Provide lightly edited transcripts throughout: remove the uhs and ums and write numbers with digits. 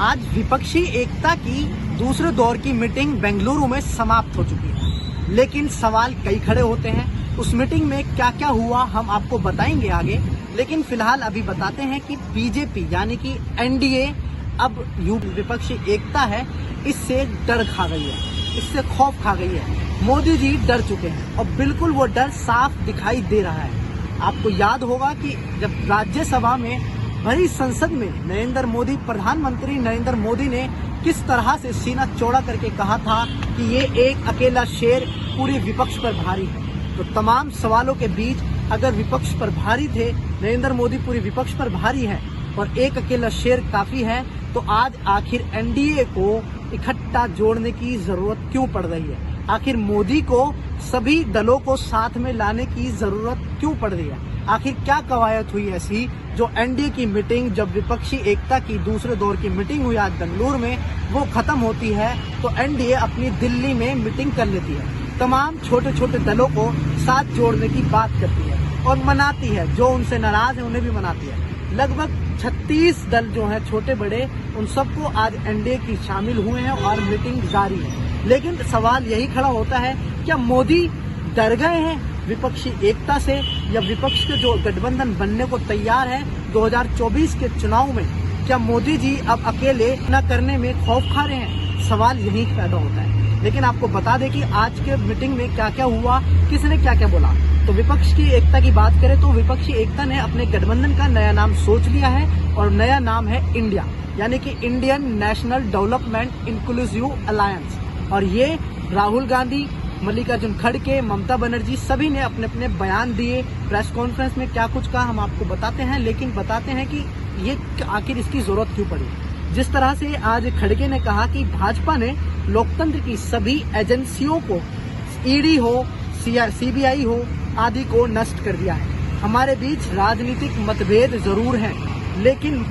आज विपक्षी एकता की दूसरे दौर की मीटिंग बेंगलुरु में समाप्त हो चुकी है, लेकिन सवाल कई खड़े होते हैं। उस मीटिंग में क्या क्या हुआ हम आपको बताएंगे आगे, लेकिन फिलहाल अभी बताते हैं कि बीजेपी यानी कि एनडीए अब विपक्षी एकता है, इससे डर खा गई है, इससे खौफ खा गई है। मोदी जी डर चुके हैं और बिल्कुल वो डर साफ दिखाई दे रहा है। आपको याद होगा कि जब राज्यसभा में भरी संसद में प्रधानमंत्री नरेंद्र मोदी ने किस तरह से सीना चौड़ा करके कहा था कि ये एक अकेला शेर पूरे विपक्ष पर भारी है। तो तमाम सवालों के बीच अगर विपक्ष पर भारी थे, नरेंद्र मोदी पूरे विपक्ष पर भारी है और एक अकेला शेर काफी है, तो आज आखिर एनडीए को इकट्ठा जोड़ने की जरूरत क्यों पड़ रही है? आखिर मोदी को सभी दलों को साथ में लाने की जरूरत क्यों पड़ रही है? आखिर क्या कवायद हुई ऐसी जो एनडीए की मीटिंग, जब विपक्षी एकता की दूसरे दौर की मीटिंग हुई आज बेंगलुरु में, वो खत्म होती है तो एनडीए अपनी दिल्ली में मीटिंग कर लेती है, तमाम छोटे छोटे दलों को साथ जोड़ने की बात करती है और मनाती है, जो उनसे नाराज है उन्हें भी मनाती है। लगभग 36 दल जो हैं छोटे बड़े, उन सबको आज एनडीए की शामिल हुए हैं और मीटिंग जारी है। लेकिन सवाल यही खड़ा होता है, क्या मोदी डर गए हैं विपक्षी एकता से, या विपक्ष के जो गठबंधन बनने को तैयार है 2024 के चुनाव में, क्या मोदी जी अब अकेले न करने में खौफ खा रहे हैं? सवाल यही पैदा होता है। लेकिन आपको बता दें कि आज के मीटिंग में क्या क्या हुआ, किसने क्या क्या बोला। तो विपक्ष की एकता की बात करें तो विपक्षी एकता ने अपने गठबंधन का नया नाम सोच लिया है और नया नाम है इंडिया, यानी कि Indian national development inclusive alliance. और ये राहुल गांधी, मल्लिकार्जुन खड़गे, ममता बनर्जी सभी ने अपने अपने बयान दिए। प्रेस कॉन्फ्रेंस में क्या कुछ कहा हम आपको बताते हैं, लेकिन बताते हैं कि ये आखिर इसकी जरूरत क्यों पड़ी। जिस तरह से आज खड़गे ने कहा कि भाजपा ने लोकतंत्र की सभी एजेंसियों को, ईडी हो, सीबीआई हो, आदि को नष्ट कर दिया है। हमारे बीच राजनीतिक मतभेद जरूर हैं, लेकिन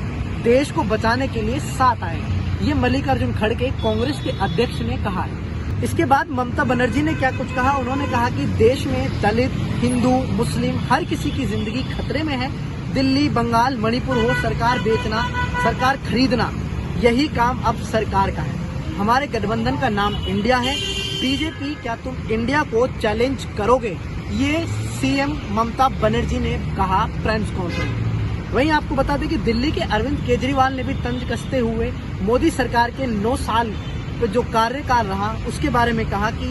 देश को बचाने के लिए साथ आए। ये मल्लिकार्जुन खड़गे कांग्रेस के अध्यक्ष ने कहा है। इसके बाद ममता बनर्जी ने क्या कुछ कहा, उन्होंने कहा कि देश में दलित, हिंदू, मुस्लिम हर किसी की जिंदगी खतरे में है। दिल्ली, बंगाल, मणिपुर हो, सरकार बेचना, सरकार खरीदना, यही काम अब सरकार का है। हमारे गठबंधन का नाम इंडिया है। बीजेपी, क्या तुम इंडिया को चैलेंज करोगे? ये सीएम ममता बनर्जी ने कहा प्रेस कॉन्फ्रेंस में। वहीं आपको बता दें कि दिल्ली के अरविंद केजरीवाल ने भी तंज कसते हुए मोदी सरकार के 9 साल पे जो कार्यकाल रहा उसके बारे में कहा कि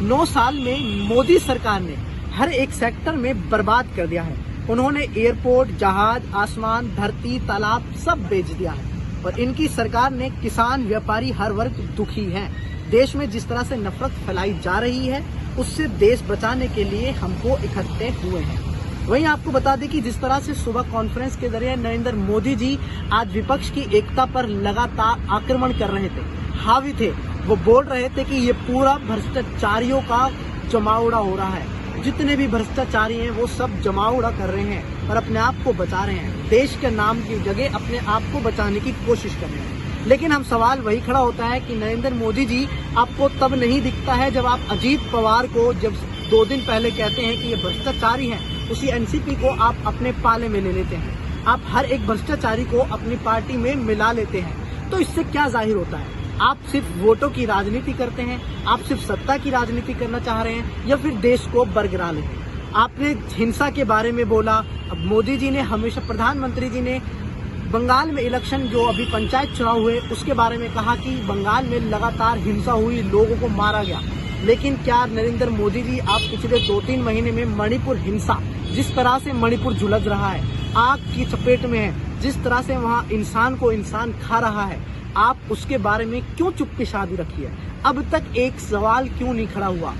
9 साल में मोदी सरकार ने हर एक सेक्टर में बर्बाद कर दिया है। उन्होंने एयरपोर्ट, जहाज, आसमान, धरती, तालाब सब बेच दिया है और इनकी सरकार ने किसान, व्यापारी हर वर्ग दुखी है। देश में जिस तरह से नफरत फैलाई जा रही है, उससे देश बचाने के लिए हमको इकट्ठे हुए हैं। वहीं आपको बता दें कि जिस तरह से सुबह कॉन्फ्रेंस के जरिए नरेंद्र मोदी जी आज विपक्ष की एकता पर लगातार आक्रमण कर रहे थे, हावी थे, वो बोल रहे थे कि ये पूरा भ्रष्टाचारियों का जमावड़ा हो रहा है। जितने भी भ्रष्टाचारी हैं वो सब जमावड़ा कर रहे हैं और अपने आप को बचा रहे हैं। देश के नाम की जगह अपने आप को बचाने की कोशिश कर रहे हैं। लेकिन हम सवाल वही खड़ा होता है कि नरेंद्र मोदी जी आपको तब नहीं दिखता है जब आप अजीत पवार को, जब 2 दिन पहले कहते हैं कि ये भ्रष्टाचारी हैं, उसी एनसीपी को आप अपने पाले में ले लेते हैं। आप हर एक भ्रष्टाचारी को अपनी पार्टी में मिला लेते हैं। तो इससे क्या जाहिर होता है? आप सिर्फ वोटों की राजनीति करते हैं, आप सिर्फ सत्ता की राजनीति करना चाह रहे हैं, या फिर देश को बरकरार लेते हैं। आपने हिंसा के बारे में बोला। अब मोदी जी ने हमेशा, प्रधानमंत्री जी ने बंगाल में इलेक्शन, जो अभी पंचायत चुनाव हुए, उसके बारे में कहा कि बंगाल में लगातार हिंसा हुई, लोगों को मारा गया। लेकिन क्या नरेंद्र मोदी जी आप पिछले 2-3 महीने में मणिपुर हिंसा, जिस तरह से मणिपुर झुलस रहा है, आग की चपेट में है, जिस तरह से वहाँ इंसान को इंसान खा रहा है, आप उसके बारे में क्यों चुप्पी साधी रखी है? अब तक एक सवाल क्यों नहीं खड़ा हुआ?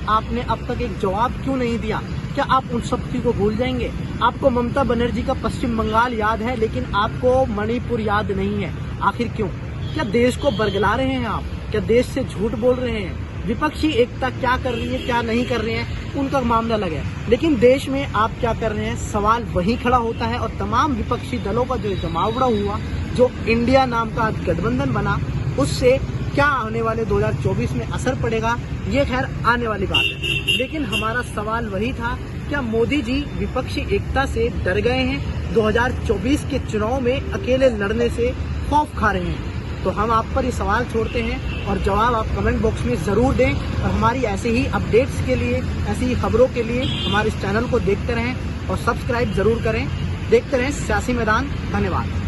आपने अब तक एक जवाब क्यों नहीं दिया? क्या आप उन सब चीज को भूल जाएंगे? आपको ममता बनर्जी का पश्चिम बंगाल याद है, लेकिन आपको मणिपुर याद नहीं है। आखिर क्यों? क्या देश को बरगला रहे हैं आप? क्या देश से झूठ बोल रहे हैं? विपक्षी एकता क्या कर रही है, क्या नहीं कर रहे हैं, उनका मामला अलग है, लेकिन देश में आप क्या कर रहे हैं, सवाल वही खड़ा होता है। और तमाम विपक्षी दलों का जो जमावड़ा हुआ, जो इंडिया नाम का गठबंधन बना, उससे क्या आने वाले 2024 में असर पड़ेगा, ये खैर आने वाली बात है। लेकिन हमारा सवाल वही था, क्या मोदी जी विपक्षी एकता से डर गए हैं? 2024 के चुनाव में अकेले लड़ने से खौफ खा रहे हैं? तो हम आप पर ये सवाल छोड़ते हैं और जवाब आप कमेंट बॉक्स में ज़रूर दें। और हमारी ऐसे ही अपडेट्स के लिए, ऐसी ही खबरों के लिए हमारे इस चैनल को देखते रहें और सब्सक्राइब ज़रूर करें। देखते रहें सियासी मैदान। धन्यवाद।